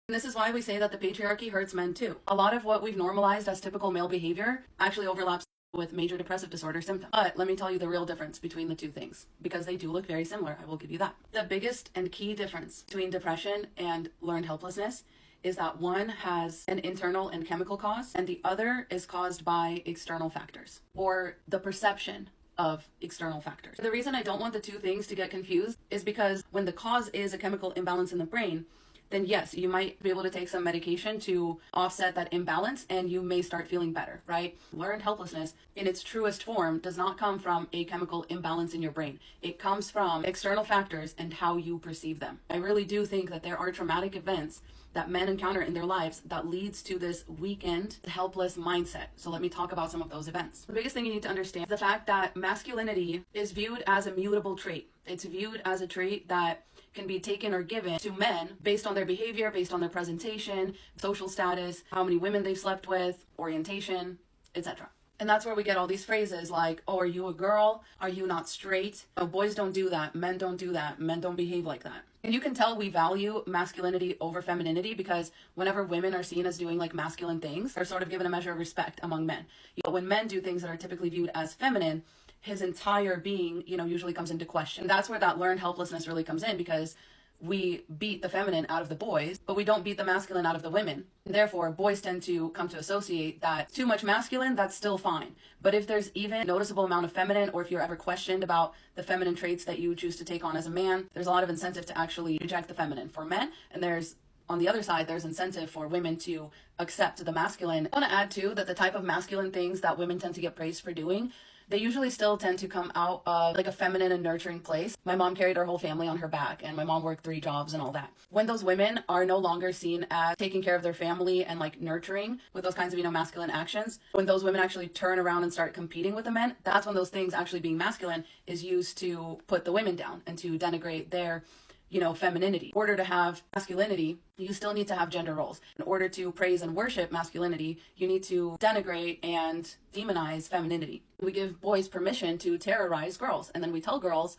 And this is why we say that the patriarchy hurts men too. A lot of what we've normalized as typical male behavior actually overlaps with major depressive disorder symptoms. But let me tell you the real difference between the two things, because they do look very similar. I will give you that. The biggest and key difference between depression and learned helplessness is that one has an internal and chemical cause, and the other is caused by external factors, or the perception of external factors. The reason I don't want the two things to get confused is because when the cause is a chemical imbalance in the brain, then yes, you might be able to take some medication to offset that imbalance and you may start feeling better, right? Learned helplessness in its truest form does not come from a chemical imbalance in your brain. It comes from external factors and how you perceive them. I really do think that there are traumatic events that men encounter in their lives that leads to this weakened, helpless mindset. So let me talk about some of those events. The biggest thing you need to understand is the fact that masculinity is viewed as a mutable trait. It's viewed as a trait that can be taken or given to men based on their behavior, based on their presentation, social status, how many women they've slept with, orientation, etc. And that's where we get all these phrases like, oh, are you a girl? Are you not straight? Oh, boys don't do that. Men don't do that. Men don't behave like that. And you can tell we value masculinity over femininity because whenever women are seen as doing like masculine things, they're sort of given a measure of respect among men. But when men do things that are typically viewed as feminine, his entire being, usually comes into question. And that's where that learned helplessness really comes in, because we beat the feminine out of the boys, but we don't beat the masculine out of the women. And therefore, boys tend to come to associate that too much masculine, that's still fine. But if there's even a noticeable amount of feminine, or if you're ever questioned about the feminine traits that you choose to take on as a man, there's a lot of incentive to actually reject the feminine for men. And on the other side, there's incentive for women to accept the masculine. I want to add too that the type of masculine things that women tend to get praised for doing, they usually still tend to come out of like a feminine and nurturing place. My mom carried our whole family on her back, and my mom worked 3 jobs and all that. When those women are no longer seen as taking care of their family and like nurturing with those kinds of, masculine actions, when those women actually turn around and start competing with the men, that's when those things actually being masculine is used to put the women down and to denigrate their femininity. In order to have masculinity, you still need to have gender roles. In order to praise and worship masculinity, you need to denigrate and demonize femininity. We give boys permission to terrorize girls, and then we tell girls,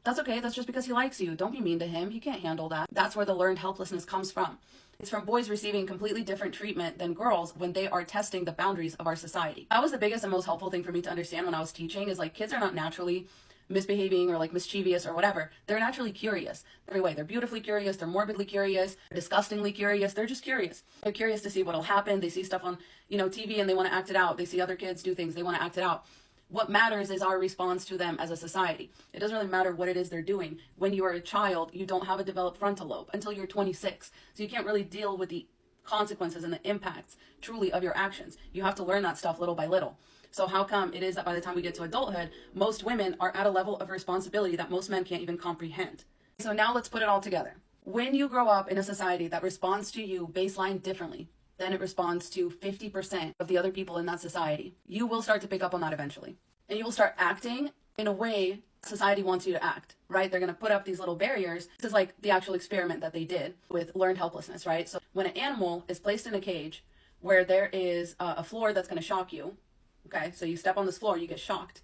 that's okay, that's just because he likes you. Don't be mean to him. He can't handle that. That's where the learned helplessness comes from. It's from boys receiving completely different treatment than girls when they are testing the boundaries of our society. That was the biggest and most helpful thing for me to understand when I was teaching, is like kids are not naturally misbehaving or like mischievous or whatever. They're naturally curious. Every way. They're beautifully curious. They're morbidly curious. They're disgustingly curious. They're just curious. They're curious to see what'll happen. They see stuff on, TV and they want to act it out. They see other kids do things. They want to act it out. What matters is our response to them as a society. It doesn't really matter what it is they're doing. When you are a child, you don't have a developed frontal lobe until you're 26. So you can't really deal with the consequences and the impacts truly of your actions. You have to learn that stuff little by little. So how come it is that by the time we get to adulthood, most women are at a level of responsibility that most men can't even comprehend? So now let's put it all together. When you grow up in a society that responds to you baseline differently than it responds to 50% of the other people in that society, you will start to pick up on that eventually. And you will start acting in a way society wants you to act, right? They're going to put up these little barriers. This is like the actual experiment that they did with learned helplessness, right? So when an animal is placed in a cage where there is a floor that's going to shock you, okay, so you step on this floor, you get shocked.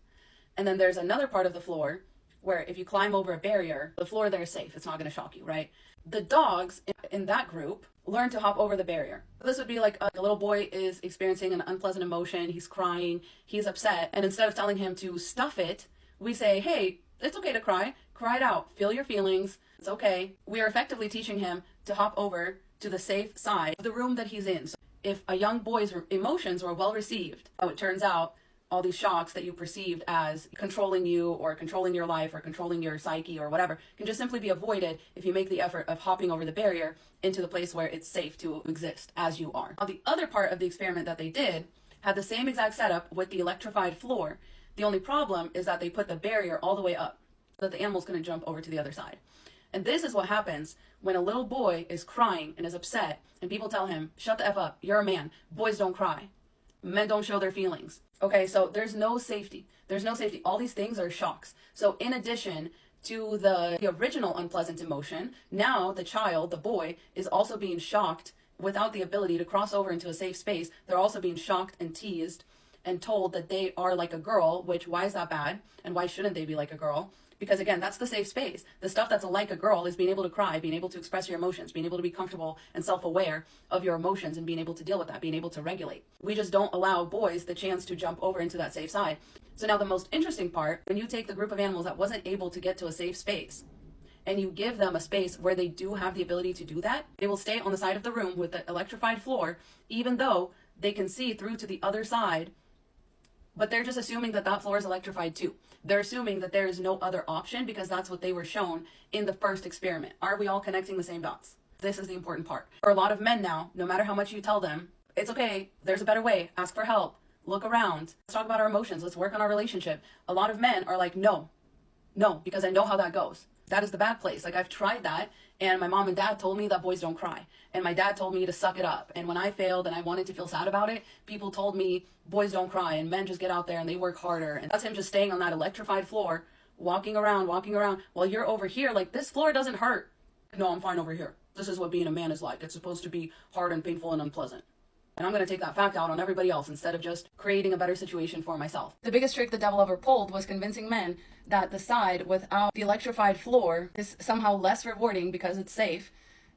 And then there's another part of the floor where if you climb over a barrier, the floor there is safe. It's not going to shock you, right? The dogs in that group learn to hop over the barrier. This would be like a little boy is experiencing an unpleasant emotion. He's crying. He's upset. And instead of telling him to stuff it, we say, hey, it's okay to cry. Cry it out. Feel your feelings. It's okay. We are effectively teaching him to hop over to the safe side of the room that he's in. So if a young boy's emotions were well received, it turns out all these shocks that you perceived as controlling you or controlling your life or controlling your psyche or whatever can just simply be avoided if you make the effort of hopping over the barrier into the place where it's safe to exist as you are. Now, the other part of the experiment that they did had the same exact setup with the electrified floor. The only problem is that they put the barrier all the way up so that the animal's going to jump over to the other side. And this is what happens when a little boy is crying and is upset and people tell him, shut the F up, you're a man, boys don't cry, men don't show their feelings. Okay, so there's no safety. There's no safety. All these things are shocks. So in addition to the original unpleasant emotion, now the child, the boy, is also being shocked without the ability to cross over into a safe space. They're also being shocked and teased and told that they are like a girl, which why is that bad? And why shouldn't they be like a girl? Because again, that's the safe space. The stuff that's like a girl is being able to cry, being able to express your emotions, being able to be comfortable and self-aware of your emotions and being able to deal with that, being able to regulate. We just don't allow boys the chance to jump over into that safe side. So now the most interesting part, when you take the group of animals that wasn't able to get to a safe space and you give them a space where they do have the ability to do that, they will stay on the side of the room with the electrified floor, even though they can see through to the other side. But they're just assuming that that floor is electrified too. They're assuming that there is no other option because that's what they were shown in the first experiment. Are we all connecting the same dots? This is the important part. For a lot of men now, no matter how much you tell them, it's okay, there's a better way, ask for help, look around, let's talk about our emotions, let's work on our relationship. A lot of men are like, no, because I know how that goes. That is the bad place. Like, I've tried that, and my mom and dad told me that boys don't cry. And my dad told me to suck it up. And when I failed and I wanted to feel sad about it, people told me boys don't cry and men just get out there and they work harder. And that's him just staying on that electrified floor, walking around while you're over here like, this floor doesn't hurt. No, I'm fine over here. This is what being a man is like. It's supposed to be hard and painful and unpleasant. And I'm going to take that fact out on everybody else instead of just creating a better situation for myself. The biggest trick the devil ever pulled was convincing men that the side without the electrified floor is somehow less rewarding because it's safe,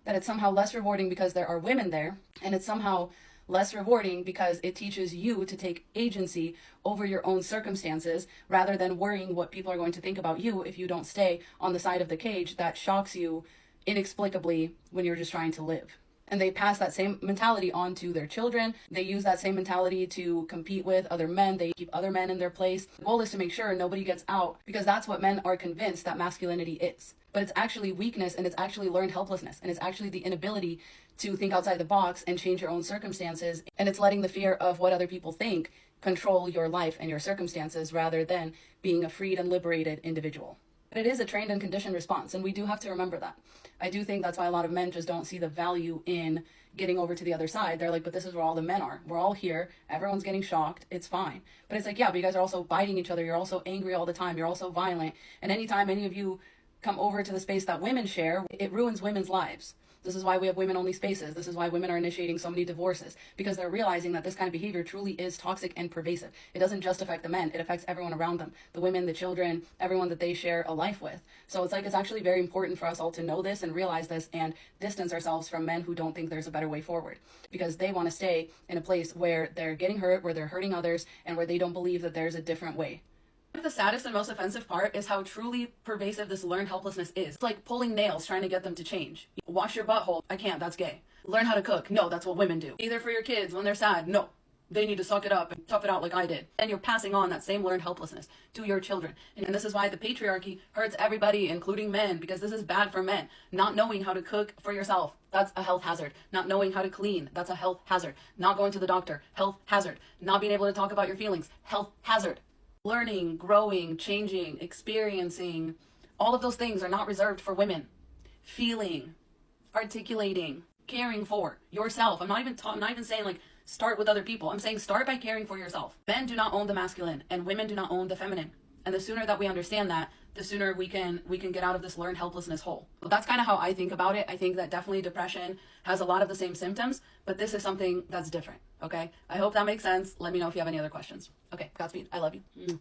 that it's somehow less rewarding because there are women there, and it's somehow less rewarding because it teaches you to take agency over your own circumstances rather than worrying what people are going to think about you if you don't stay on the side of the cage that shocks you inexplicably when you're just trying to live. And they pass that same mentality on to their children. They use that same mentality to compete with other men. They keep other men in their place. The goal is to make sure nobody gets out because that's what men are convinced that masculinity is. But it's actually weakness, and it's actually learned helplessness, and it's actually the inability to think outside the box and change your own circumstances. And it's letting the fear of what other people think control your life and your circumstances rather than being a freed and liberated individual. But it is a trained and conditioned response, and we do have to remember that. I do think that's why a lot of men just don't see the value in getting over to the other side. They're like, but this is where all the men are. We're all here. Everyone's getting shocked. It's fine. But it's like, yeah, but you guys are also biting each other. You're also angry all the time. You're also violent. And anytime any of you come over to the space that women share, it ruins women's lives. This is why we have women-only spaces. This is why women are initiating so many divorces, because they're realizing that this kind of behavior truly is toxic and pervasive. It doesn't just affect the men. It affects everyone around them, the women, the children, everyone that they share a life with. So it's like, it's actually very important for us all to know this and realize this and distance ourselves from men who don't think there's a better way forward, because they want to stay in a place where they're getting hurt, where they're hurting others, and where they don't believe that there's a different way. The saddest and most offensive part is how truly pervasive this learned helplessness is. It's like pulling nails trying to get them to change. Wash your butthole. I can't, that's gay. Learn how to cook. No, that's what women do. Either for your kids when they're sad. No, they need to suck it up and tough it out like I did. And you're passing on that same learned helplessness to your children. And this is why the patriarchy hurts everybody, including men, because this is bad for men. Not knowing how to cook for yourself, that's a health hazard. Not knowing how to clean, that's a health hazard. Not going to the doctor, health hazard. Not being able to talk about your feelings, health hazard. Learning, growing, changing, experiencing, all of those things are not reserved for women. Feeling, articulating, caring for yourself. I'm not even saying like start with other people. I'm saying start by caring for yourself. Men do not own the masculine and women do not own the feminine. And the sooner that we understand that, the sooner we can get out of this learned helplessness hole. But that's kind of how I think about it. I think that definitely depression has a lot of the same symptoms, but this is something that's different. Okay. I hope that makes sense. Let me know if you have any other questions. Okay. Godspeed. I love you.